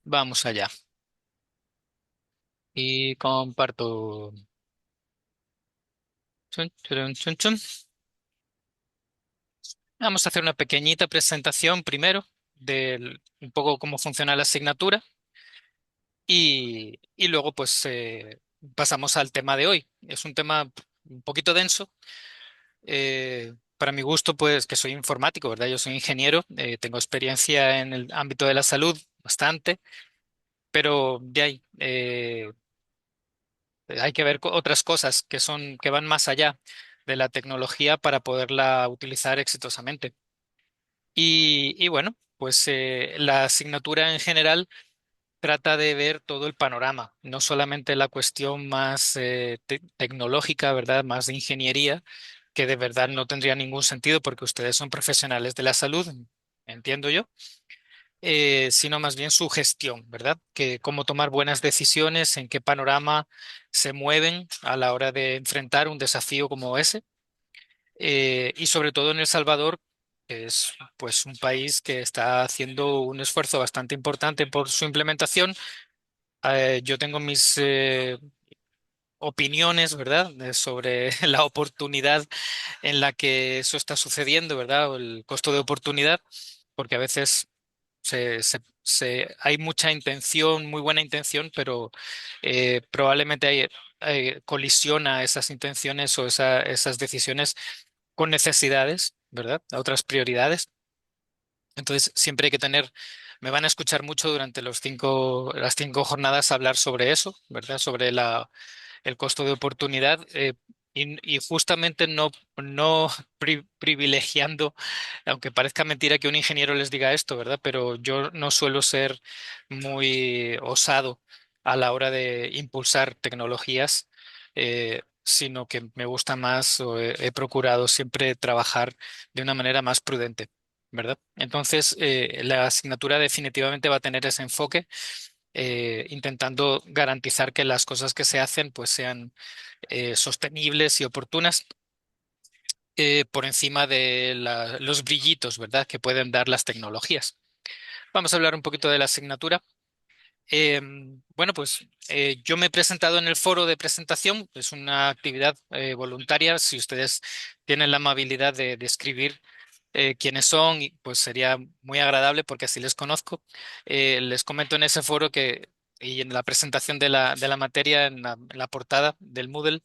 Vamos allá. Y comparto. Chun, churun, chun, chun. Vamos a hacer una pequeñita presentación primero de un poco cómo funciona la asignatura y luego pues pasamos al tema de hoy. Es un tema un poquito denso. Para mi gusto, pues que soy informático, ¿verdad? Yo soy ingeniero, tengo experiencia en el ámbito de la salud bastante, pero de ahí hay que ver otras cosas que van más allá de la tecnología para poderla utilizar exitosamente. Y bueno, pues la asignatura en general trata de ver todo el panorama, no solamente la cuestión más tecnológica, ¿verdad? Más de ingeniería, que de verdad no tendría ningún sentido porque ustedes son profesionales de la salud, entiendo yo, sino más bien su gestión, ¿verdad? Que cómo tomar buenas decisiones, en qué panorama se mueven a la hora de enfrentar un desafío como ese. Y sobre todo en El Salvador, que es pues un país que está haciendo un esfuerzo bastante importante por su implementación. Yo tengo mis opiniones, ¿verdad? Sobre la oportunidad en la que eso está sucediendo, ¿verdad? O el costo de oportunidad, porque a veces hay mucha intención, muy buena intención, pero probablemente colisiona esas intenciones o esas decisiones con necesidades, ¿verdad? A otras prioridades. Entonces, siempre hay que tener, me van a escuchar mucho durante las 5 jornadas hablar sobre eso, ¿verdad? Sobre el costo de oportunidad y justamente no privilegiando, aunque parezca mentira que un ingeniero les diga esto, ¿verdad? Pero yo no suelo ser muy osado a la hora de impulsar tecnologías, sino que me gusta más o he procurado siempre trabajar de una manera más prudente. ¿Verdad? Entonces, la asignatura definitivamente va a tener ese enfoque, intentando garantizar que las cosas que se hacen pues sean sostenibles y oportunas por encima de los brillitos, ¿verdad? Que pueden dar las tecnologías. Vamos a hablar un poquito de la asignatura. Bueno, pues yo me he presentado en el foro de presentación. Es una actividad voluntaria. Si ustedes tienen la amabilidad de escribir quiénes son, pues sería muy agradable porque así les conozco. Les comento en ese foro y en la presentación de la materia, en la portada del Moodle,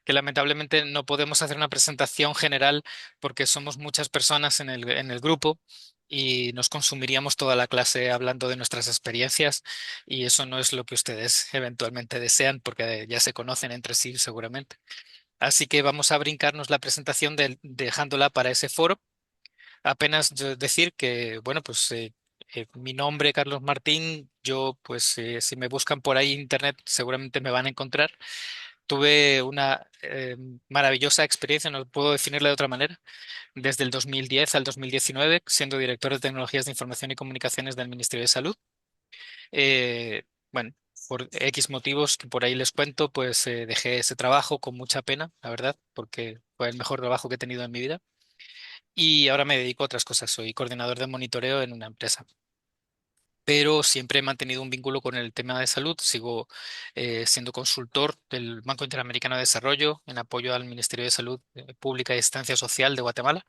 que lamentablemente no podemos hacer una presentación general porque somos muchas personas en el grupo y nos consumiríamos toda la clase hablando de nuestras experiencias y eso no es lo que ustedes eventualmente desean porque ya se conocen entre sí seguramente. Así que vamos a brincarnos la presentación dejándola para ese foro. Apenas decir que, bueno, pues mi nombre, Carlos Martín, yo, pues si me buscan por ahí en internet, seguramente me van a encontrar. Tuve una maravillosa experiencia, no puedo definirla de otra manera, desde el 2010 al 2019, siendo director de tecnologías de información y comunicaciones del Ministerio de Salud. Bueno, por X motivos que por ahí les cuento, pues dejé ese trabajo con mucha pena, la verdad, porque fue el mejor trabajo que he tenido en mi vida. Y ahora me dedico a otras cosas. Soy coordinador de monitoreo en una empresa. Pero siempre he mantenido un vínculo con el tema de salud. Sigo siendo consultor del Banco Interamericano de Desarrollo en apoyo al Ministerio de Salud Pública y Asistencia Social de Guatemala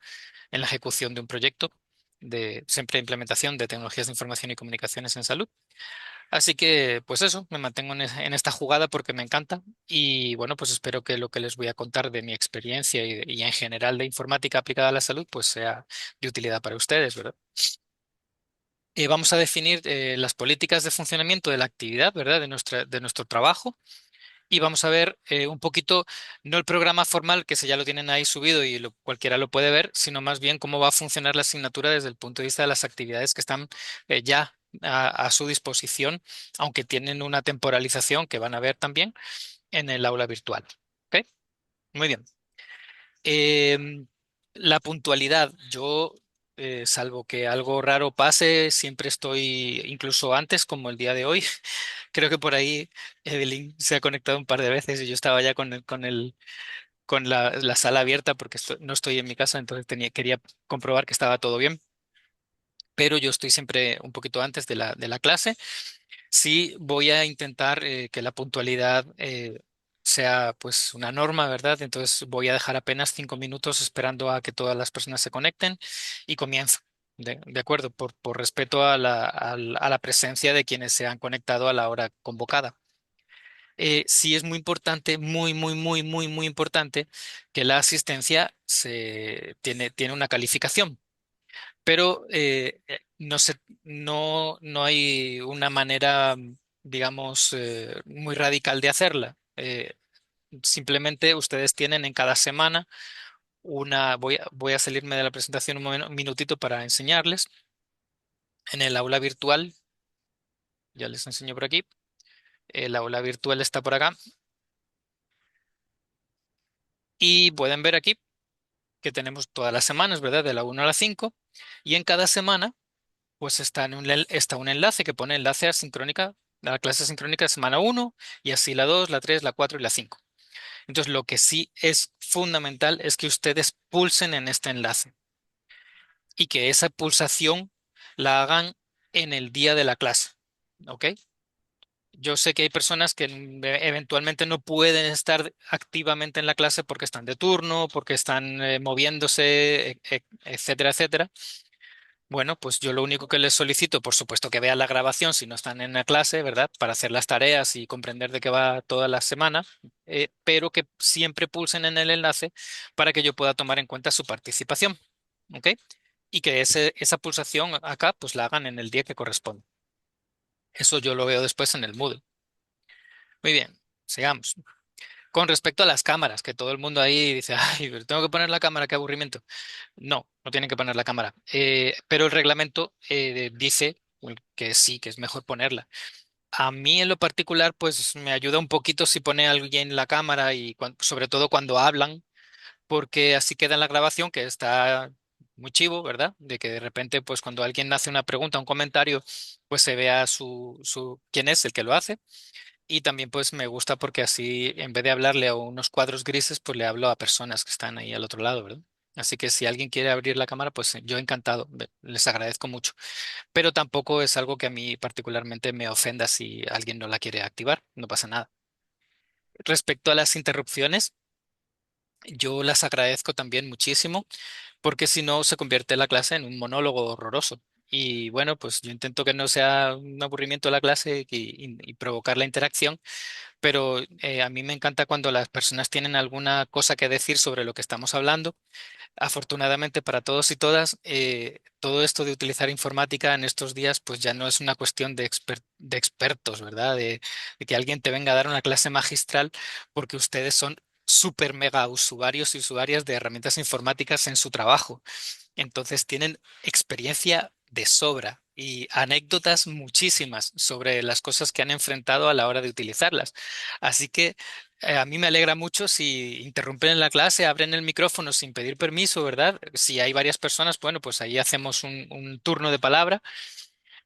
en la ejecución de un proyecto de siempre implementación de tecnologías de información y comunicaciones en salud. Así que, pues eso, me mantengo en esta jugada porque me encanta y bueno, pues espero que lo que les voy a contar de mi experiencia y en general de informática aplicada a la salud, pues sea de utilidad para ustedes, ¿verdad? Vamos a definir las políticas de funcionamiento de la actividad, ¿verdad? De nuestro trabajo y vamos a ver un poquito, no el programa formal, que ese ya lo tienen ahí subido y cualquiera lo puede ver, sino más bien cómo va a funcionar la asignatura desde el punto de vista de las actividades que están ya a su disposición, aunque tienen una temporalización que van a ver también en el aula virtual. ¿Ok? Muy bien. Em, la puntualidad, yo, salvo que algo raro pase, siempre estoy incluso antes, como el día de hoy. Creo que por ahí Evelyn se ha conectado un par de veces y yo estaba ya con la sala abierta porque no estoy en mi casa, entonces quería comprobar que estaba todo bien. Pero yo estoy siempre un poquito antes de la clase Sí, voy a intentar que la puntualidad sea pues una norma, ¿verdad? Entonces voy a dejar apenas 5 minutos esperando a que todas las personas se conecten y comienzo. De acuerdo, por respeto a la presencia de quienes se han conectado a la hora convocada. Sí es muy importante, muy importante que la asistencia tiene una calificación, pero no hay una manera, digamos, muy radical de hacerla. Simplemente ustedes tienen en cada semana voy a salirme de la presentación un minutito para enseñarles. En el aula virtual, ya les enseño por aquí. El aula virtual está por acá y pueden ver aquí que tenemos todas las semanas, ¿verdad? De la 1 a la 5 y en cada semana pues está un enlace que pone enlace asincrónica, a la clase asincrónica de semana 1 y así la 2 la 3 la 4 y la 5. Entonces, lo que sí es fundamental es que ustedes pulsen en este enlace y que esa pulsación la hagan en el día de la clase. ¿Ok? Yo sé que hay personas que eventualmente no pueden estar activamente en la clase porque están de turno, porque están moviéndose, etcétera, etcétera. Bueno, pues yo lo único que les solicito, por supuesto que vean la grabación si no están en la clase, ¿verdad? Para hacer las tareas y comprender de qué va toda la semana, pero que siempre pulsen en el enlace para que yo pueda tomar en cuenta su participación, ¿ok? Y que esa pulsación acá, pues la hagan en el día que corresponde. Eso yo lo veo después en el Moodle. Muy bien, sigamos. Con respecto a las cámaras, que todo el mundo ahí dice, ay, pero tengo que poner la cámara, qué aburrimiento. No, no tienen que poner la cámara. Pero el reglamento dice que sí, que es mejor ponerla. A mí en lo particular, pues me ayuda un poquito si pone alguien la cámara y sobre todo cuando hablan, porque así queda en la grabación que está muy chivo, ¿verdad? De que de repente, pues cuando alguien hace una pregunta, un comentario, pues se vea quién es el que lo hace. Y también pues me gusta porque así en vez de hablarle a unos cuadros grises, pues le hablo a personas que están ahí al otro lado, ¿verdad? Así que si alguien quiere abrir la cámara, pues yo encantado, les agradezco mucho. Pero tampoco es algo que a mí particularmente me ofenda si alguien no la quiere activar, no pasa nada. Respecto a las interrupciones, yo las agradezco también muchísimo porque si no se convierte la clase en un monólogo horroroso. Y bueno, pues yo intento que no sea un aburrimiento la clase y provocar la interacción, pero a mí me encanta cuando las personas tienen alguna cosa que decir sobre lo que estamos hablando. Afortunadamente para todos y todas, todo esto de utilizar informática en estos días, pues ya no es una cuestión de expertos, ¿verdad? De que alguien te venga a dar una clase magistral, porque ustedes son súper mega usuarios y usuarias de herramientas informáticas en su trabajo. Entonces tienen experiencia de sobra y anécdotas muchísimas sobre las cosas que han enfrentado a la hora de utilizarlas. Así que a mí me alegra mucho si interrumpen en la clase, abren el micrófono sin pedir permiso, ¿verdad? Si hay varias personas, bueno, pues ahí hacemos un turno de palabra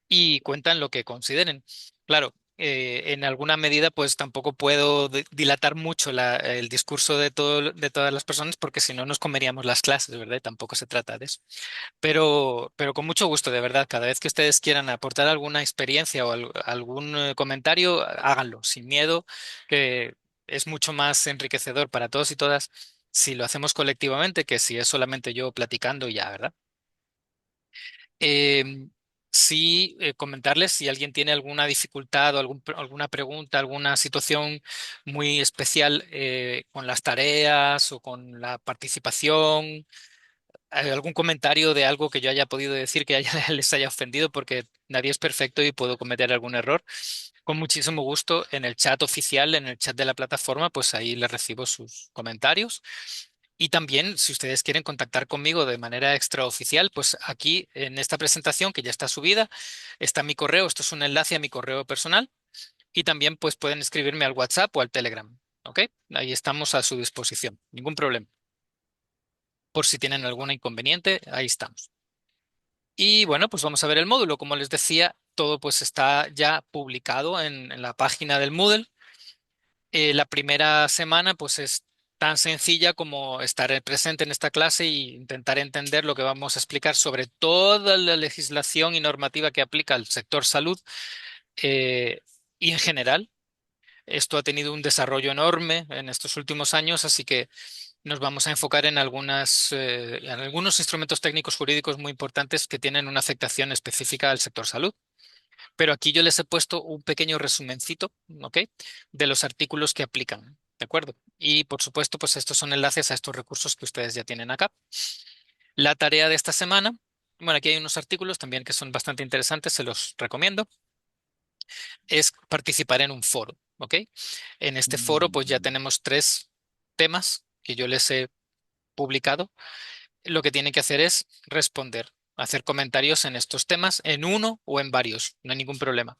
y cuentan lo que consideren. Claro, en alguna medida, pues tampoco puedo dilatar mucho el discurso de todas las personas porque si no nos comeríamos las clases, ¿verdad? Y tampoco se trata de eso. Pero con mucho gusto, de verdad, cada vez que ustedes quieran aportar alguna experiencia o algún comentario, háganlo, sin miedo, que es mucho más enriquecedor para todos y todas si lo hacemos colectivamente que si es solamente yo platicando y ya, ¿verdad? Em, sí, comentarles si alguien tiene alguna dificultad o alguna pregunta, alguna situación muy especial con las tareas o con la participación, algún comentario de algo que yo haya podido decir que les haya ofendido, porque nadie es perfecto y puedo cometer algún error. Con muchísimo gusto en el chat oficial, en el chat de la plataforma, pues ahí les recibo sus comentarios. Y también, si ustedes quieren contactar conmigo de manera extraoficial, pues aquí en esta presentación que ya está subida, está mi correo. Esto es un enlace a mi correo personal. Y también pues pueden escribirme al WhatsApp o al Telegram. ¿Ok? Ahí estamos a su disposición. Ningún problema. Por si tienen algún inconveniente, ahí estamos. Y bueno, pues vamos a ver el módulo. Como les decía, todo pues está ya publicado en la página del Moodle. La primera semana pues es tan sencilla como estar presente en esta clase e intentar entender lo que vamos a explicar sobre toda la legislación y normativa que aplica al sector salud Eh, y en general, esto ha tenido un desarrollo enorme en estos últimos años, así que nos vamos a enfocar en en algunos instrumentos técnicos jurídicos muy importantes que tienen una afectación específica al sector salud. Pero aquí yo les he puesto un pequeño resumencito, ¿ok? De los artículos que aplican, ¿de acuerdo? Y por supuesto, pues estos son enlaces a estos recursos que ustedes ya tienen acá. La tarea de esta semana, bueno, aquí hay unos artículos también que son bastante interesantes, se los recomiendo, es participar en un foro, ¿ok? En este foro, pues ya Mm. tenemos tres temas que yo les he publicado. Lo que tienen que hacer es responder, hacer comentarios en estos temas, en uno o en varios, no hay ningún problema.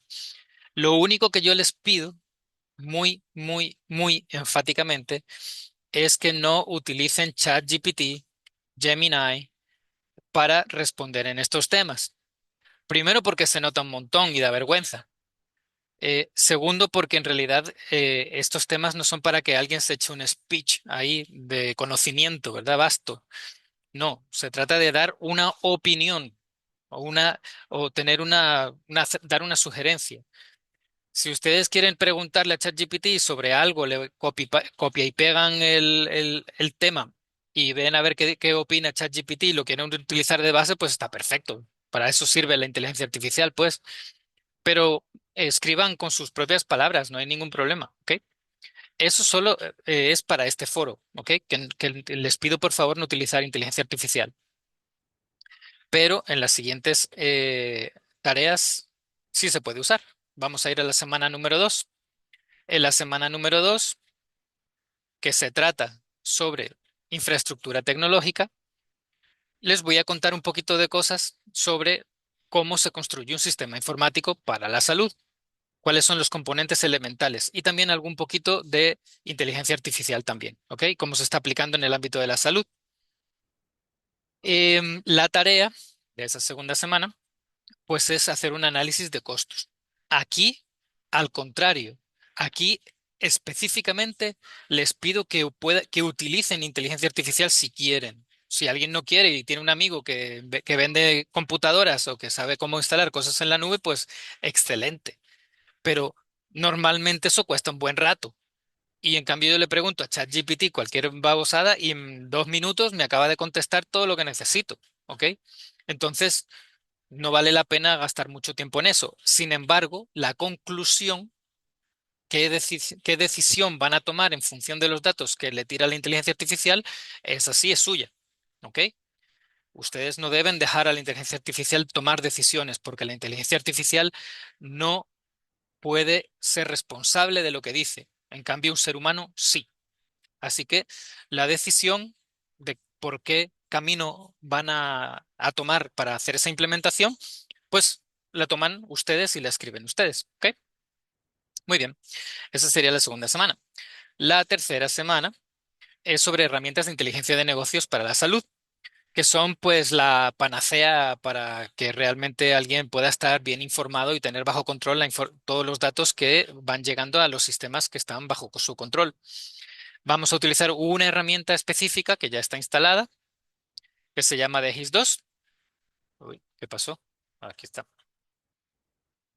Lo único que yo les pido muy, muy, muy enfáticamente es que no utilicen ChatGPT, Gemini para responder en estos temas. Primero porque se nota un montón y da vergüenza. Segundo porque en realidad estos temas no son para que alguien se eche un speech ahí de conocimiento, ¿verdad? Vasto. No, se trata de dar una opinión o o tener dar una sugerencia. Si ustedes quieren preguntarle a ChatGPT sobre algo, le copia y pegan el tema y ven a ver qué opina ChatGPT y lo quieren utilizar de base, pues está perfecto. Para eso sirve la inteligencia artificial, pues. Pero escriban con sus propias palabras, no hay ningún problema, ¿ok? Eso solo es para este foro, ¿ok? Que les pido por favor no utilizar inteligencia artificial. Pero en las siguientes tareas sí se puede usar. Vamos a ir a la semana número 2. En la semana número 2, que se trata sobre infraestructura tecnológica, les voy a contar un poquito de cosas sobre cómo se construye un sistema informático para la salud, cuáles son los componentes elementales y también algún poquito de inteligencia artificial también, ¿ok? Cómo se está aplicando en el ámbito de la salud. La tarea de esa segunda semana pues es hacer un análisis de costos. Aquí, al contrario, aquí específicamente les pido que utilicen inteligencia artificial si quieren. Si alguien no quiere y tiene un amigo que vende computadoras o que sabe cómo instalar cosas en la nube, pues excelente. Pero normalmente eso cuesta un buen rato. Y en cambio yo le pregunto a ChatGPT cualquier babosada y en 2 minutos me acaba de contestar todo lo que necesito. ¿Ok? Entonces, no vale la pena gastar mucho tiempo en eso. Sin embargo, la conclusión, qué decisión van a tomar en función de los datos que le tira la inteligencia artificial, es así, es suya. ¿Ok? Ustedes no deben dejar a la inteligencia artificial tomar decisiones porque la inteligencia artificial no puede ser responsable de lo que dice. En cambio, un ser humano sí. Así que la decisión de por qué camino van a tomar para hacer esa implementación pues la toman ustedes y la escriben ustedes. ¿Ok? Muy bien. Esa sería la segunda semana. La tercera semana es sobre herramientas de inteligencia de negocios para la salud, que son pues la panacea para que realmente alguien pueda estar bien informado y tener bajo control todos los datos que van llegando a los sistemas que están bajo su control. Vamos a utilizar una herramienta específica que ya está instalada, que se llama DGIS 2. Uy, ¿qué pasó? Aquí está.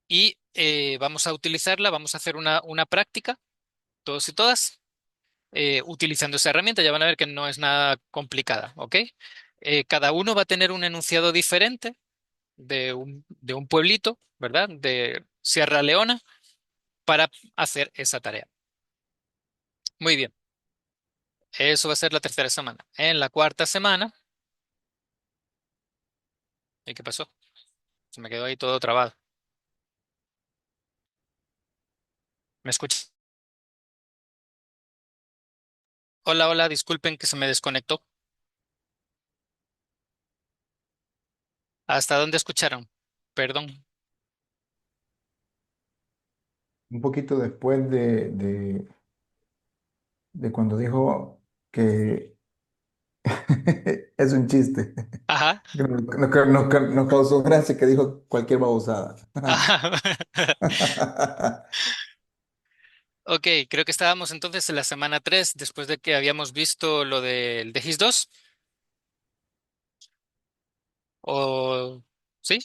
Y vamos a utilizarla, vamos a hacer una práctica todos y todas, utilizando esa herramienta. Ya van a ver que no es nada complicada, ¿ok? Cada uno va a tener un enunciado diferente de un pueblito, ¿verdad? De Sierra Leona para hacer esa tarea. Muy bien, eso va a ser la tercera semana. En la cuarta semana, ¿y qué pasó? Se me quedó ahí todo trabado. ¿Me escuchan? Hola, hola, disculpen que se me desconectó. ¿Hasta dónde escucharon? Perdón. Un poquito después de cuando dijo que es un chiste. Ajá. Nos causó gracia que dijo cualquier babosada. Ajá. Ok, creo que estábamos entonces en la semana 3 después de que habíamos visto lo del de GIS 2. ¿O sí?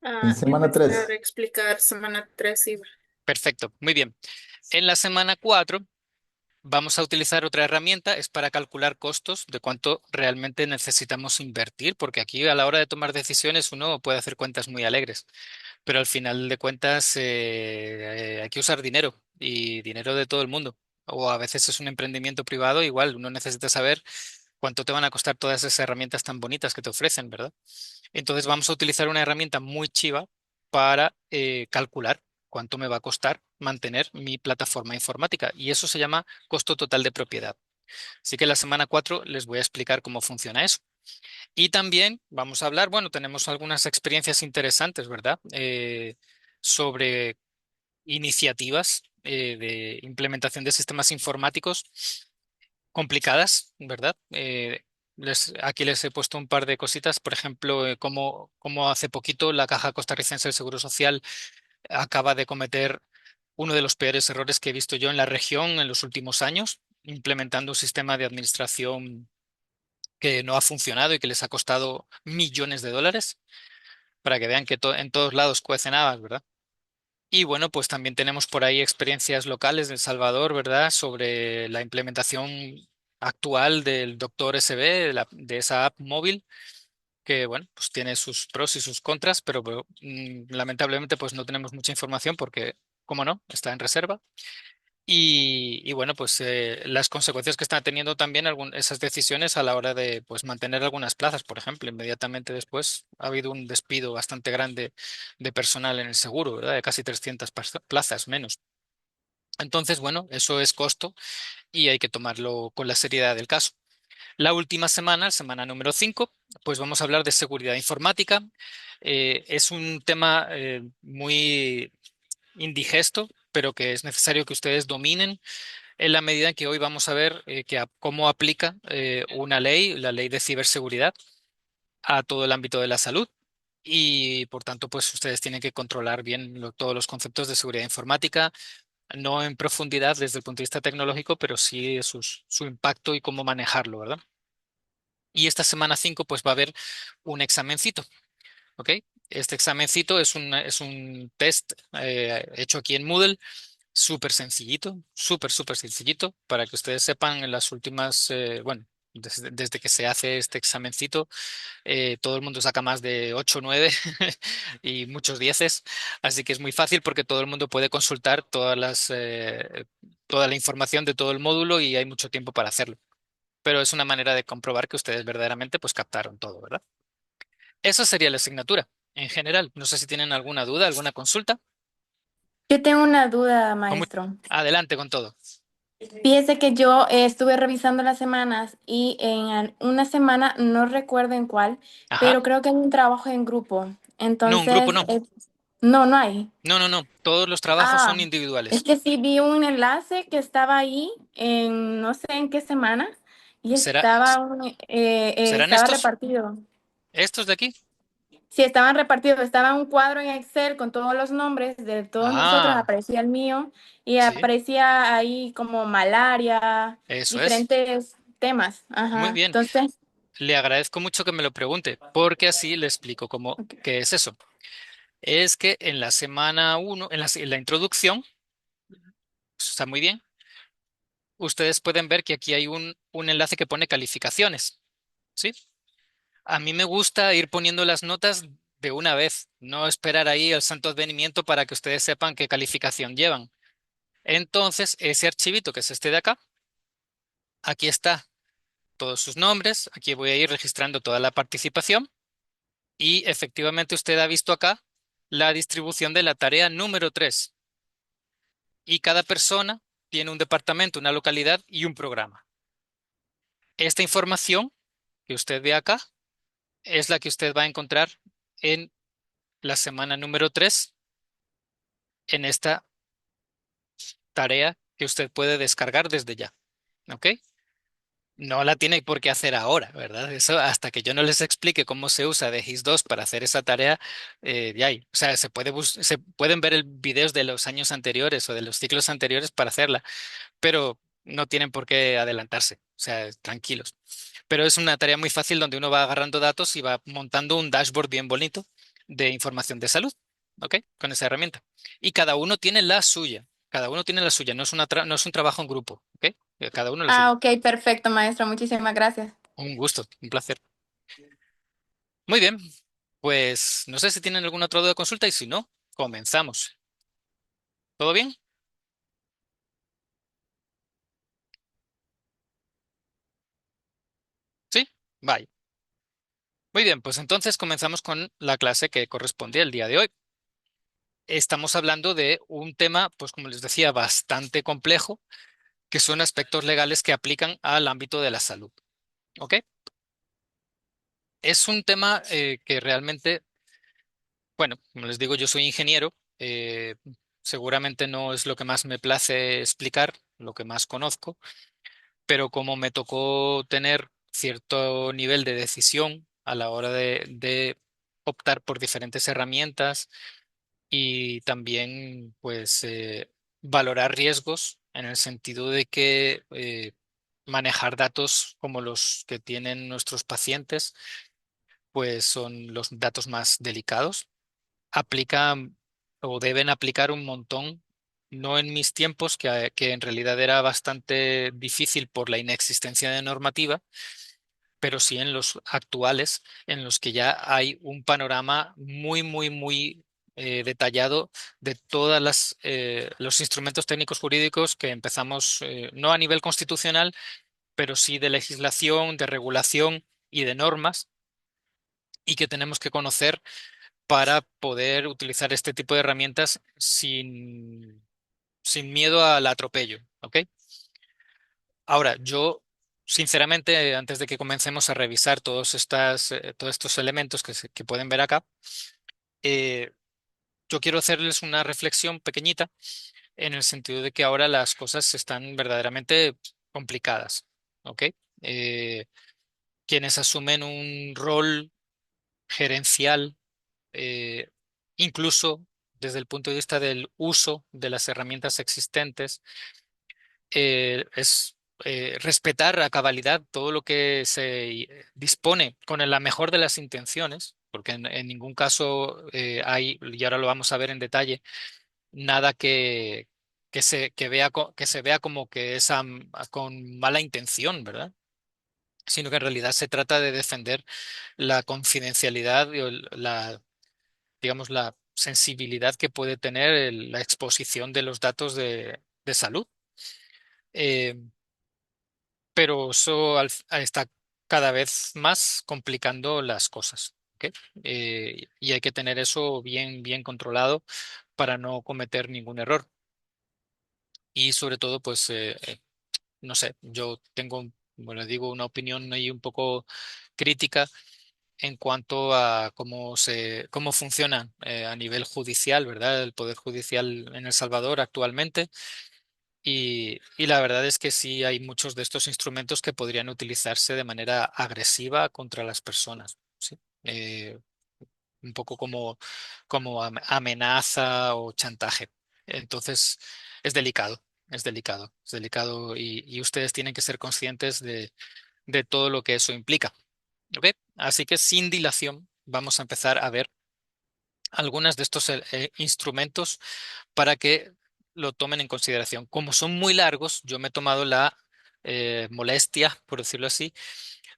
En semana Empezar 3. a explicar semana 3 y Perfecto, muy bien. En la semana 4 vamos a utilizar otra herramienta, es para calcular costos de cuánto realmente necesitamos invertir, porque aquí a la hora de tomar decisiones uno puede hacer cuentas muy alegres, pero al final de cuentas hay que usar dinero y dinero de todo el mundo. O a veces es un emprendimiento privado, igual uno necesita saber cuánto te van a costar todas esas herramientas tan bonitas que te ofrecen, ¿verdad? Entonces vamos a utilizar una herramienta muy chiva para calcular cuánto me va a costar mantener mi plataforma informática y eso se llama costo total de propiedad. Así que la semana 4 les voy a explicar cómo funciona eso. Y también vamos a hablar, bueno, tenemos algunas experiencias interesantes, ¿verdad? Sobre iniciativas de implementación de sistemas informáticos complicadas, ¿verdad? Aquí les he puesto un par de cositas, por ejemplo, cómo hace poquito la Caja Costarricense del Seguro Social acaba de cometer uno de los peores errores que he visto yo en la región en los últimos años, implementando un sistema de administración que no ha funcionado y que les ha costado millones de dólares, para que vean que en todos lados cuecen habas, ¿verdad? Y bueno, pues también tenemos por ahí experiencias locales de El Salvador, ¿verdad? Sobre la implementación actual del Doctor SB, de esa app móvil, que bueno, pues tiene sus pros y sus contras, pero, lamentablemente pues no tenemos mucha información porque, como no, está en reserva. Y bueno, pues las consecuencias que están teniendo también esas decisiones a la hora de pues mantener algunas plazas, por ejemplo, inmediatamente después ha habido un despido bastante grande de personal en el seguro, ¿verdad? De casi 300 plazas menos. Entonces, bueno, eso es costo y hay que tomarlo con la seriedad del caso. La última semana, semana número 5, pues vamos a hablar de seguridad informática. Es un tema muy indigesto, pero que es necesario que ustedes dominen en la medida en que hoy vamos a ver cómo aplica una ley, la ley de ciberseguridad, a todo el ámbito de la salud. Y por tanto, pues ustedes tienen que controlar bien todos los conceptos de seguridad informática, no en profundidad desde el punto de vista tecnológico, pero sí su impacto y cómo manejarlo, ¿verdad? Y esta semana 5 pues va a haber un examencito, ¿ok? Este examencito es un test hecho aquí en Moodle, súper sencillito, súper sencillito, para que ustedes sepan en las últimas, bueno, desde que se hace este examencito, todo el mundo saca más de 8 o 9 y muchos dieces, así que es muy fácil porque todo el mundo puede consultar toda la información de todo el módulo y hay mucho tiempo para hacerlo. Pero es una manera de comprobar que ustedes verdaderamente pues captaron todo, ¿verdad? Esa sería la asignatura en general. No sé si tienen alguna duda, alguna consulta. yo tengo una duda, Con mu- maestro. Adelante con todo. Fíjese que yo estuve revisando las semanas y una semana, no recuerdo en cuál, Ajá. pero creo que hay un trabajo en grupo. No, un grupo Entonces, no. no, no hay. No, no, no. Todos los trabajos Ah, son es individuales. que sí vi un enlace que estaba ahí en no sé en qué semana y ¿Será, serán estaba estos? repartido. ¿Estos de aquí? Sí, estaban repartidos, estaba un cuadro en Excel con todos los nombres de todos nosotros, Ah, aparecía el mío y sí, aparecía ahí como malaria, eso es. diferentes temas. Muy Ajá. bien. Entonces, Le agradezco mucho que me lo pregunte, porque así le explico qué es eso. Es que en la semana uno, en la introducción, pues, está muy bien. Ustedes pueden ver que aquí hay un enlace que pone calificaciones. ¿Sí? A mí me gusta ir poniendo las notas de una vez, no esperar ahí el santo advenimiento para que ustedes sepan qué calificación llevan. Entonces, ese archivito que es este de acá, aquí está todos sus nombres, aquí voy a ir registrando toda la participación y efectivamente usted ha visto acá la distribución de la tarea número 3 y cada persona tiene un departamento, una localidad y un programa. Esta información que usted ve acá es la que usted va a encontrar en la semana número 3 en esta tarea que usted puede descargar desde ya. ¿Ok? No la tiene por qué hacer ahora, ¿verdad? Eso hasta que yo no les explique cómo se usa de GIS 2 para hacer esa tarea, de ahí. O sea, se pueden ver el videos de los años anteriores o de los ciclos anteriores para hacerla, pero no tienen por qué adelantarse. O sea, tranquilos. Pero es una tarea muy fácil donde uno va agarrando datos y va montando un dashboard bien bonito de información de salud, ¿ok? Con esa herramienta. Y cada uno tiene la suya. Cada uno tiene la suya. No es un trabajo en grupo, ¿ok? Cada uno la Ah, suya. ok, perfecto, maestra. Muchísimas gracias. Un gusto, un placer. Muy bien. Pues no sé si tienen alguna otra duda o consulta y si no, comenzamos. ¿Todo bien? ¿Sí? Bye. Muy bien, pues entonces comenzamos con la clase que corresponde al día de hoy. Estamos hablando de un tema, pues como les decía, bastante complejo, que son aspectos legales que aplican al ámbito de la salud. ¿Ok? Es un tema que realmente, bueno, como les digo, yo soy ingeniero, seguramente no es lo que más me place explicar, lo que más conozco, pero como me tocó tener cierto nivel de decisión a la hora de optar por diferentes herramientas y también, pues, valorar riesgos en el sentido de que manejar datos como los que tienen nuestros pacientes, pues son los datos más delicados. Aplican o deben aplicar un montón, no en mis tiempos, que en realidad era bastante difícil por la inexistencia de normativa, pero sí en los actuales, en los que ya hay un panorama muy, muy, muy detallado de todas los instrumentos técnicos jurídicos que empezamos, no a nivel constitucional, pero sí de legislación, de regulación y de normas, y que tenemos que conocer para poder utilizar este tipo de herramientas sin miedo al atropello, ¿ok? Ahora, yo, sinceramente, antes de que comencemos a revisar todos estos elementos que pueden ver acá, eh, yo quiero hacerles una reflexión pequeñita en el sentido de que ahora las cosas están verdaderamente complicadas, ¿ok? Eh, Quienes asumen un rol gerencial, eh, incluso desde el punto de vista del uso de las herramientas existentes, es respetar a cabalidad todo lo que se dispone con la mejor de las intenciones, porque en ningún caso hay, y ahora lo vamos a ver en detalle, nada que se vea como que es con mala intención, ¿verdad? Sino que en realidad se trata de defender la confidencialidad y digamos, la sensibilidad que puede tener la exposición de los datos de salud. Eh, pero eso está cada vez más complicando las cosas, ¿ok? Y hay que tener eso bien, bien controlado para no cometer ningún error. Y sobre todo, pues, no sé, yo tengo, bueno, digo, una opinión ahí un poco crítica en cuanto a cómo funciona a nivel judicial, ¿verdad? El Poder Judicial en El Salvador actualmente. Y la verdad es que sí hay muchos de estos instrumentos que podrían utilizarse de manera agresiva contra las personas, ¿sí? Un poco como amenaza o chantaje. Entonces, es delicado, es delicado, es delicado y ustedes tienen que ser conscientes de todo lo que eso implica. ¿Ok? Así que sin dilación, vamos a empezar a ver algunos de estos instrumentos para que lo tomen en consideración. Como son muy largos, yo me he tomado la molestia, por decirlo así,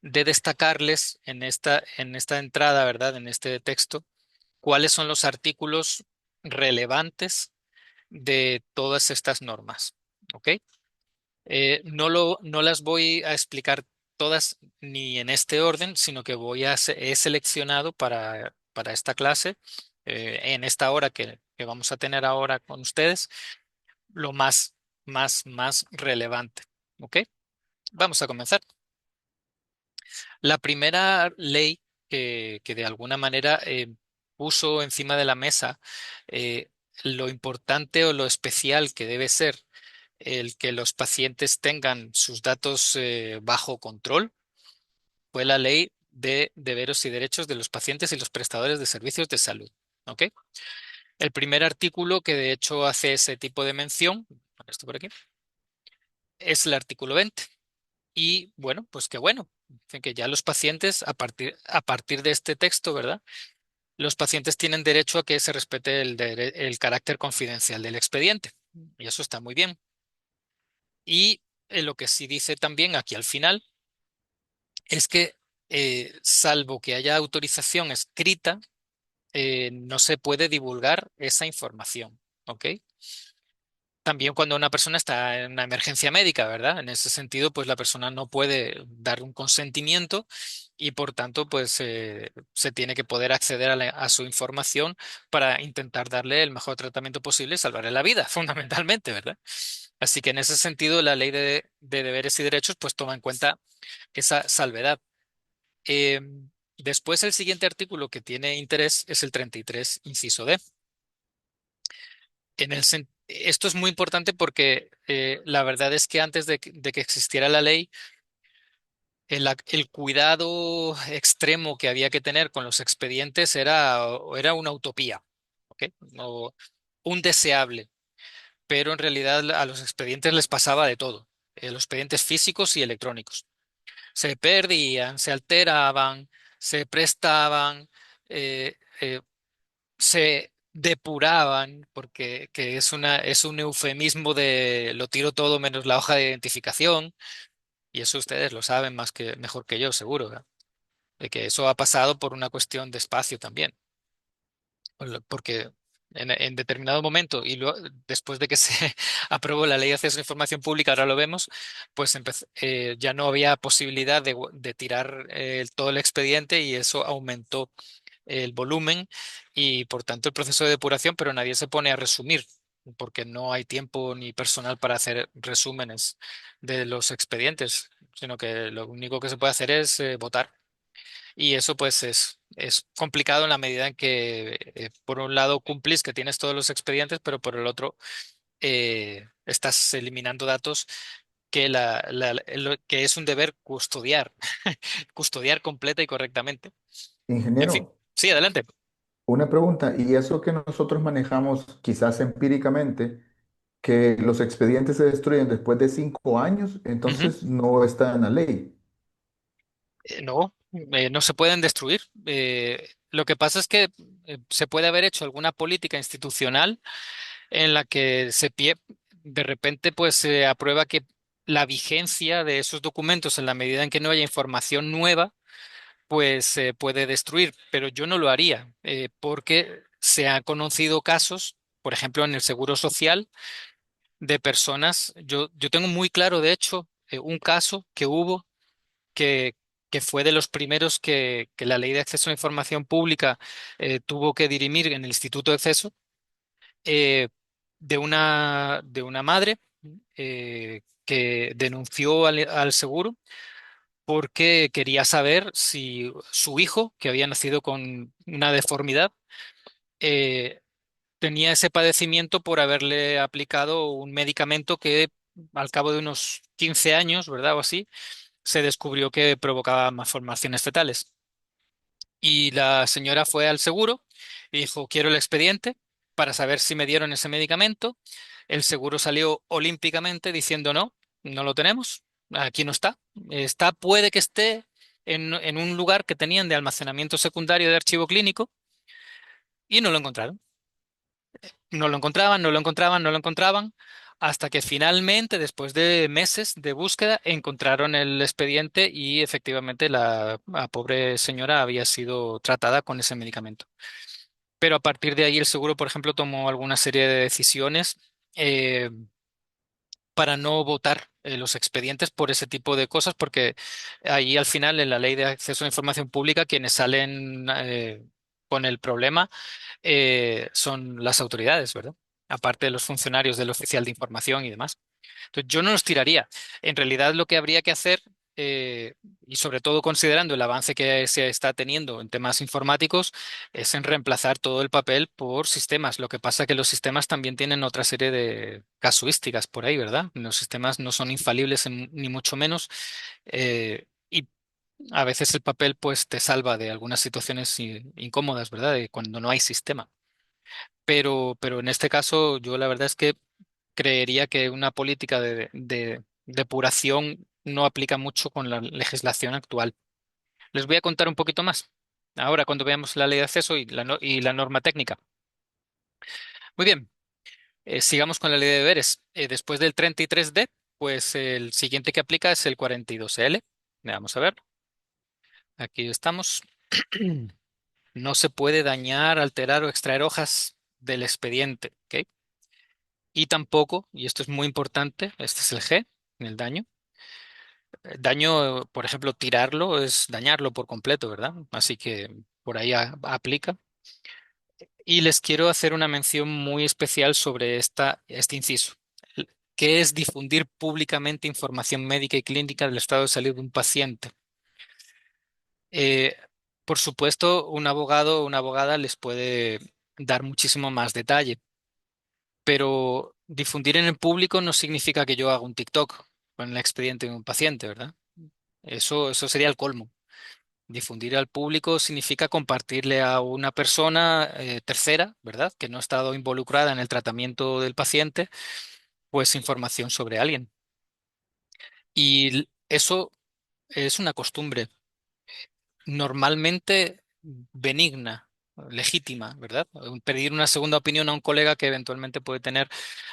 de destacarles en esta entrada, ¿verdad? En este texto, cuáles son los artículos relevantes de todas estas normas. ¿Ok? No las voy a explicar todas ni en este orden, sino que he seleccionado para esta clase, en esta hora que vamos a tener ahora con ustedes, lo más relevante. ¿Ok? Vamos a comenzar. La primera ley que de alguna manera puso encima de la mesa eh, lo importante o lo especial que debe ser el que los pacientes tengan sus datos bajo control fue la ley de deberes y derechos de los pacientes y los prestadores de servicios de salud. ¿Ok? El primer artículo que de hecho hace ese tipo de mención, esto por aquí, es el artículo 20. Y bueno, pues qué bueno, que ya los pacientes a partir de este texto, ¿verdad? los pacientes tienen derecho a que se respete el carácter confidencial del expediente. Y eso está muy bien. Y lo que sí dice también aquí al final es que, salvo que haya autorización escrita, no se puede divulgar esa información. ¿Ok? También cuando una persona está en una emergencia médica, ¿verdad? En ese sentido, pues la persona no puede dar un consentimiento y por tanto, pues se tiene que poder acceder a su información para intentar darle el mejor tratamiento posible y salvarle la vida, fundamentalmente, ¿verdad? Así que en ese sentido, la ley de deberes y derechos, pues toma en cuenta esa salvedad. Eh, Después, el siguiente artículo que tiene interés es el 33, inciso D. Esto es muy importante porque la verdad es que antes de que existiera la ley, el cuidado extremo que había que tener con los expedientes era una utopía, ¿ok? O un deseable, pero en realidad a los expedientes les pasaba de todo, los expedientes físicos y electrónicos. Se perdían, se alteraban, se prestaban, eh, eh, se depuraban, porque es un eufemismo de lo tiro todo menos la hoja de identificación, y eso ustedes lo saben mejor que yo, seguro, ¿verdad? De que eso ha pasado por una cuestión de espacio también, porque en determinado momento después de que se aprobó la ley de acceso a la información pública, ahora lo vemos, pues ya no había posibilidad de tirar todo el expediente y eso aumentó el volumen y por tanto el proceso de depuración, pero nadie se pone a resumir porque no hay tiempo ni personal para hacer resúmenes de los expedientes, sino que lo único que se puede hacer es votar. Y eso pues es complicado en la medida en que por un lado cumplís que tienes todos los expedientes, pero por el otro estás eliminando datos que es un deber custodiar, custodiar completa y correctamente. En fin, Ingeniero, sí, adelante. una pregunta, y eso que nosotros manejamos quizás empíricamente, que los expedientes se destruyen después de 5 años, Ujú. entonces no está en la ley. No, no se pueden destruir. Lo que pasa es que se puede haber hecho alguna política institucional en la que de repente pues se aprueba que la vigencia de esos documentos en la medida en que no haya información nueva, pues se puede destruir, pero yo no lo haría, porque se han conocido casos, por ejemplo, en el Seguro Social, de personas, yo tengo muy claro, de hecho, un caso que hubo que, que fue de los primeros que la Ley de Acceso a la Información Pública tuvo que dirimir en el Instituto de Acceso, eh, de una madre que denunció al seguro porque quería saber si su hijo, que había nacido con una deformidad, eh, tenía ese padecimiento por haberle aplicado un medicamento que al cabo de unos 15 años, ¿verdad? O así, se descubrió que provocaba malformaciones fetales. Y la señora fue al seguro y dijo, quiero el expediente para saber si me dieron ese medicamento. El seguro salió olímpicamente diciendo, no, no lo tenemos, aquí no está. Puede que esté en un lugar que tenían de almacenamiento secundario de archivo clínico y no lo encontraron. No lo encontraban, no lo encontraban, no lo encontraban, hasta que finalmente, después de meses de búsqueda, encontraron el expediente y efectivamente la pobre señora había sido tratada con ese medicamento. Pero a partir de ahí el seguro, por ejemplo, tomó alguna serie de decisiones para no votar los expedientes por ese tipo de cosas, porque ahí al final en la ley de acceso a la información pública quienes salen con el problema son las autoridades, ¿verdad? Aparte de los funcionarios del oficial de información y demás. Entonces, yo no los tiraría. En realidad, lo que habría que hacer, eh, y sobre todo considerando el avance que se está teniendo en temas informáticos, es en reemplazar todo el papel por sistemas. Lo que pasa es que los sistemas también tienen otra serie de casuísticas por ahí, ¿verdad? Los sistemas no son infalibles ni mucho menos. Y a veces el papel pues te salva de algunas situaciones incómodas, ¿verdad? De cuando no hay sistema. Pero en este caso, yo la verdad es que creería que una política de depuración no aplica mucho con la legislación actual. Les voy a contar un poquito más. ahora cuando veamos la ley de acceso y y la norma técnica. Muy bien, sigamos con la ley de deberes. Después del 33D, pues el siguiente que aplica es el 42L. Vamos a ver, aquí estamos. No se puede dañar, alterar o extraer hojas del expediente, ¿ok? Y tampoco, y esto es muy importante, este es el G, el daño. Daño, por ejemplo, tirarlo es dañarlo por completo, ¿verdad? Así que por ahí aplica. Y les quiero hacer una mención muy especial sobre este inciso. ¿Qué es difundir públicamente información médica y clínica del estado de salud de un paciente? Eh, por supuesto, un abogado o una abogada les puede dar muchísimo más detalle, pero difundir en el público no significa que yo haga un TikTok con el expediente de un paciente, ¿verdad? Eso sería el colmo. Difundir al público significa compartirle a una persona tercera, ¿verdad? Que no ha estado involucrada en el tratamiento del paciente, pues información sobre alguien. Y eso es una costumbre normalmente benigna, legítima, ¿verdad? Pedir una segunda opinión a un colega que eventualmente puede tener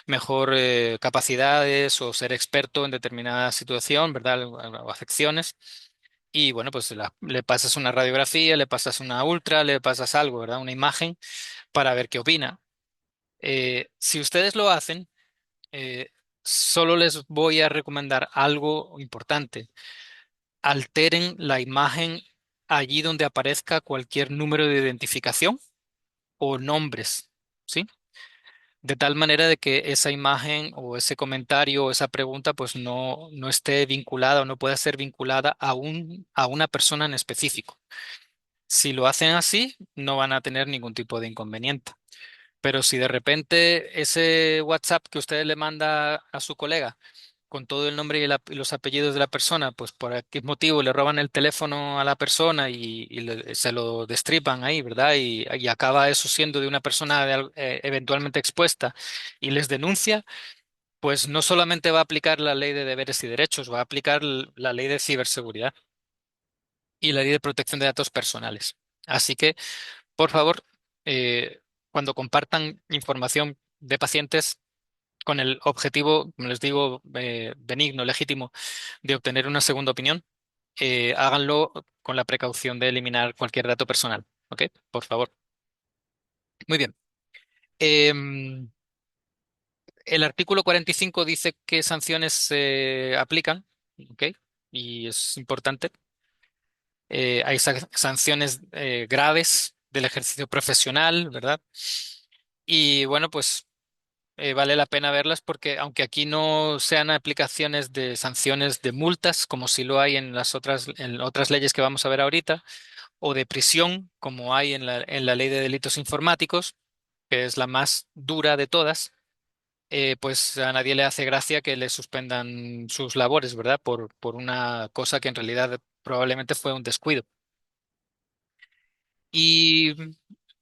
mejor capacidades o ser experto en determinada situación, ¿verdad? O afecciones. Y bueno, pues le pasas una radiografía, le pasas una ultra, le pasas algo, ¿verdad? Una imagen para ver qué opina. Si ustedes lo hacen, eh, solo les voy a recomendar algo importante. Alteren la imagen allí donde aparezca cualquier número de identificación o nombres, ¿sí? De tal manera de que esa imagen o ese comentario o esa pregunta pues no esté vinculada o no pueda ser vinculada a una persona en específico. Si lo hacen así, no van a tener ningún tipo de inconveniente. Pero si de repente ese WhatsApp que usted le manda a su colega con todo el nombre y los apellidos de la persona, pues por qué motivo le roban el teléfono a la persona y se lo destripan ahí, ¿verdad? Y acaba eso siendo de una persona eventualmente expuesta y les denuncia, pues no solamente va a aplicar la ley de deberes y derechos, va a aplicar la ley de ciberseguridad y la ley de protección de datos personales. Así que, por favor, cuando compartan información de pacientes, con el objetivo, como les digo, benigno, legítimo, de obtener una segunda opinión, háganlo con la precaución de eliminar cualquier dato personal. ¿Ok? Por favor. Muy bien. Em, el artículo 45 dice qué sanciones se aplican. ¿Ok? Y es importante. Hay sanciones graves del ejercicio profesional, ¿verdad? Y bueno, pues vale la pena verlas porque aunque aquí no sean aplicaciones de sanciones de multas, como si lo hay en otras leyes que vamos a ver ahorita, o de prisión, como hay en la ley de delitos informáticos, que es la más dura de todas, pues a nadie le hace gracia que le suspendan sus labores, ¿verdad? Por una cosa que en realidad probablemente fue un descuido. Y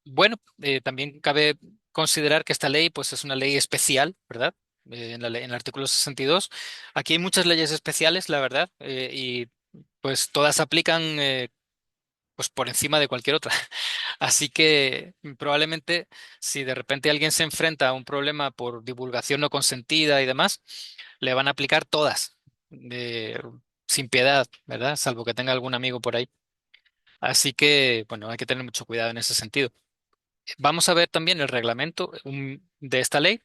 bueno, también cabe considerar que esta ley pues es una ley especial, ¿verdad? En el artículo 62. Aquí hay muchas leyes especiales, la verdad, y pues todas aplican pues por encima de cualquier otra. Así que probablemente si de repente alguien se enfrenta a un problema por divulgación no consentida y demás, le van a aplicar todas, eh, sin piedad, ¿verdad? Salvo que tenga algún amigo por ahí. Así que, bueno, hay que tener mucho cuidado en ese sentido. Vamos a ver también el reglamento de esta ley.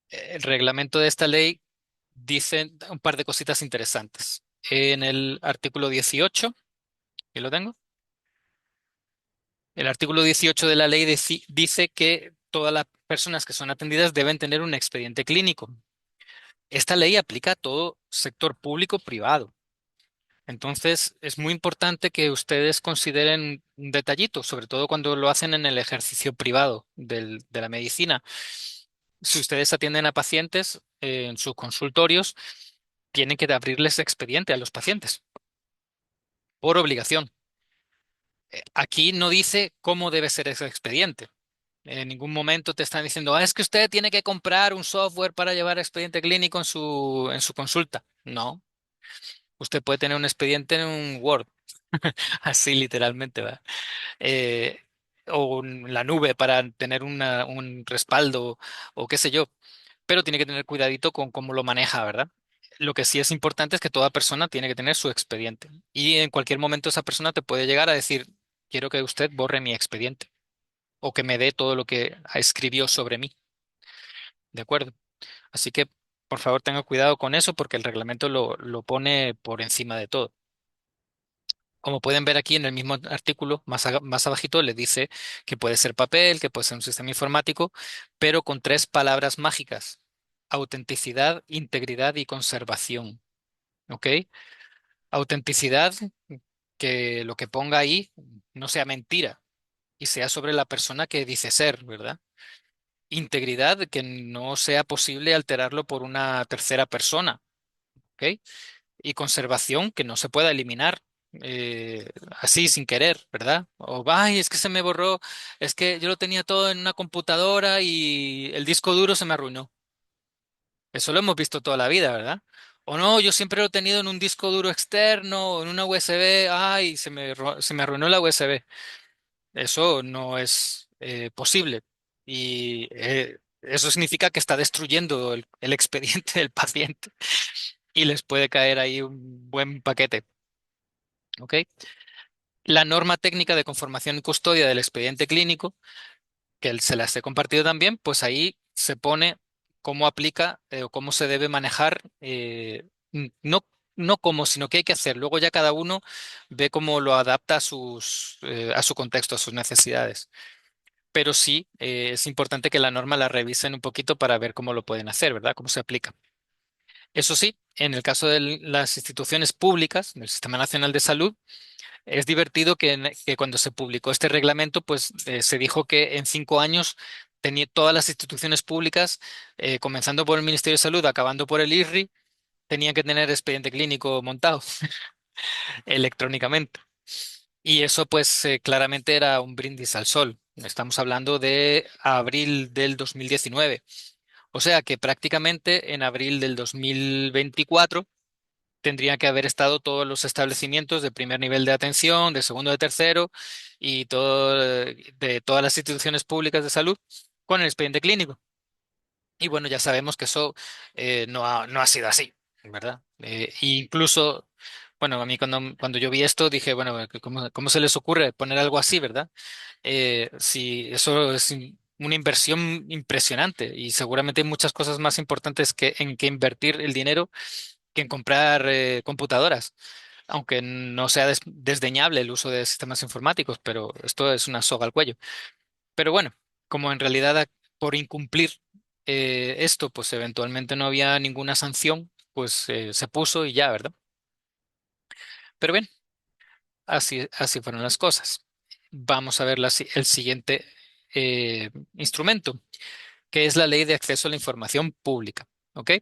El reglamento de esta ley dice un par de cositas interesantes. En el artículo 18, aquí lo tengo. El artículo 18 de la ley dice que todas las personas que son atendidas deben tener un expediente clínico. Esta ley aplica a todo sector público-privado. Entonces, es muy importante que ustedes consideren un detallito, sobre todo cuando lo hacen en el ejercicio privado de la medicina. Si ustedes atienden a pacientes en sus consultorios, tienen que abrirles expediente a los pacientes por obligación. Aquí no dice cómo debe ser ese expediente. En ningún momento te están diciendo, es que usted tiene que comprar un software para llevar expediente clínico en su consulta. No, usted puede tener un expediente en un Word. así literalmente va. Eh, o la nube para tener un respaldo o qué sé yo, pero tiene que tener cuidadito con cómo lo maneja, ¿verdad? Lo que sí es importante es que toda persona tiene que tener su expediente y en cualquier momento esa persona te puede llegar a decir, quiero que usted borre mi expediente o que me dé todo lo que escribió sobre mí, ¿de acuerdo? Así que, por favor, tenga cuidado con eso porque el reglamento lo pone por encima de todo. Como pueden ver aquí en el mismo artículo, más abajito, le dice que puede ser papel, que puede ser un sistema informático, pero con tres palabras mágicas: autenticidad, integridad y conservación. ¿Ok? Autenticidad, que lo que ponga ahí no sea mentira y sea sobre la persona que dice ser, ¿verdad? Integridad, que no sea posible alterarlo por una tercera persona. ¿Ok? Y conservación, que no se pueda eliminar así sin querer, ¿verdad? O, ay, es que se me borró, es que yo lo tenía todo en una computadora y el disco duro se me arruinó. Eso lo hemos visto toda la vida, ¿verdad? O no, yo siempre lo he tenido en un disco duro externo o en una USB, ay, se me arruinó la USB. Eso no es posible. Y eso significa que está destruyendo el expediente del paciente y les puede caer ahí un buen paquete. ¿Ok? La norma técnica de conformación y custodia del expediente clínico, que se las he compartido también, pues ahí se pone cómo aplica o cómo se debe manejar, no, no cómo, sino qué hay que hacer. Luego ya cada uno ve cómo lo adapta a su contexto, a sus necesidades. Pero sí, es importante que la norma la revisen un poquito para ver cómo lo pueden hacer, ¿verdad? Cómo se aplica. Eso sí, en el caso de las instituciones públicas, del Sistema Nacional de Salud, es divertido que cuando se publicó este reglamento, pues se dijo que en 5 años todas las instituciones públicas, comenzando por el Ministerio de Salud, acabando por el IRRI, tenían que tener expediente clínico montado electrónicamente. Y eso pues claramente era un brindis al sol. Estamos hablando de abril del 2019. O sea que prácticamente en abril del 2024 tendría que haber estado todos los establecimientos de primer nivel de atención, de segundo, de tercero y todo, de todas las instituciones públicas de salud con el expediente clínico. Y bueno, ya sabemos que eso no ha sido así, ¿verdad? Incluso, bueno, a mí cuando yo vi esto dije, bueno, ¿cómo se les ocurre poner algo así, ¿verdad? Si eso es una inversión impresionante y seguramente hay muchas cosas más importantes en que invertir el dinero que en comprar computadoras, aunque no sea desdeñable el uso de sistemas informáticos, pero esto es una soga al cuello. Pero bueno, como en realidad por incumplir esto, pues eventualmente no había ninguna sanción, pues se puso y ya, ¿verdad? Pero bien, así fueron las cosas. Vamos a ver el siguiente instrumento, que es la Ley de Acceso a la Información Pública. ¿Ok?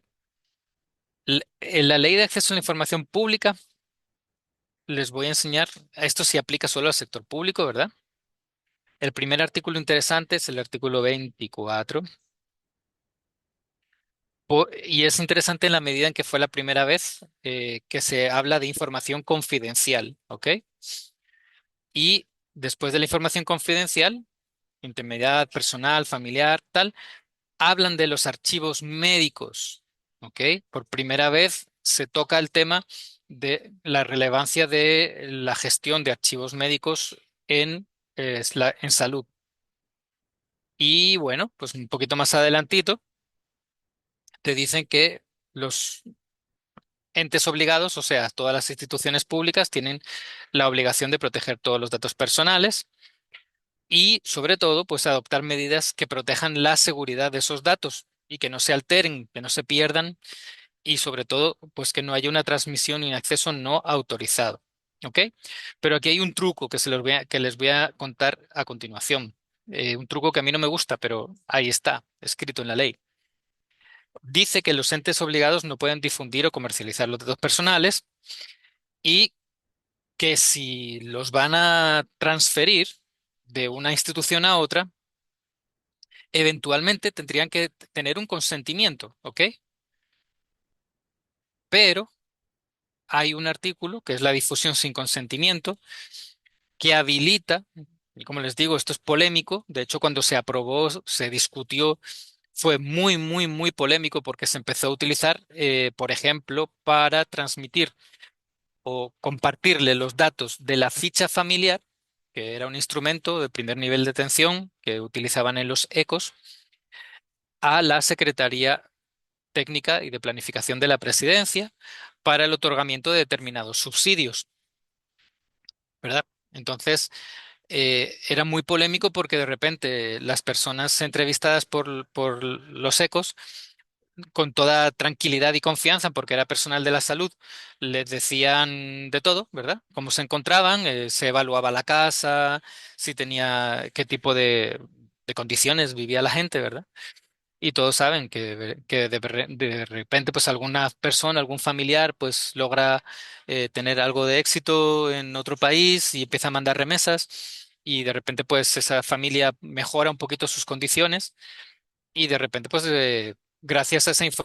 La Ley de Acceso a la Información Pública les voy a enseñar, esto sí aplica solo al sector público, ¿verdad? El primer artículo interesante es el artículo 24. Y es interesante en la medida en que fue la primera vez que se habla de información confidencial, ¿ok? Y después de la información confidencial, intimidad personal, familiar, tal, hablan de los archivos médicos, ¿ok? Por primera vez se toca el tema de la relevancia de la gestión de archivos médicos en salud. Y bueno, pues un poquito más adelantito te dicen que los entes obligados, o sea, todas las instituciones públicas tienen la obligación de proteger todos los datos personales y, sobre todo, pues adoptar medidas que protejan la seguridad de esos datos y que no se alteren, que no se pierdan y, sobre todo, pues que no haya una transmisión y un acceso no autorizado. ¿Ok? Pero aquí hay un truco que les voy a contar a continuación. Un truco que a mí no me gusta, pero ahí está, escrito en la ley. Dice que los entes obligados no pueden difundir o comercializar los datos personales y que si los van a transferir de una institución a otra, eventualmente tendrían que tener un consentimiento, ¿ok? Pero hay un artículo que es la difusión sin consentimiento que habilita, y como les digo, esto es polémico, de hecho cuando se aprobó, se discutió, fue muy, muy, muy polémico porque se empezó a utilizar, por ejemplo, para transmitir o compartirle los datos de la ficha familiar, que era un instrumento de primer nivel de atención que utilizaban en los ECOs, a la Secretaría Técnica y de Planificación de la Presidencia para el otorgamiento de determinados subsidios, ¿verdad? Entonces, era muy polémico porque de repente las personas entrevistadas por los ECOs, con toda tranquilidad y confianza, porque era personal de la salud, les decían de todo, ¿verdad? Cómo se encontraban, se evaluaba la casa, si tenía, qué tipo de condiciones vivía la gente, ¿verdad? Y todos saben que de repente pues alguna persona, algún familiar pues logra tener algo de éxito en otro país y empieza a mandar remesas y de repente pues esa familia mejora un poquito sus condiciones y de repente pues gracias a esa información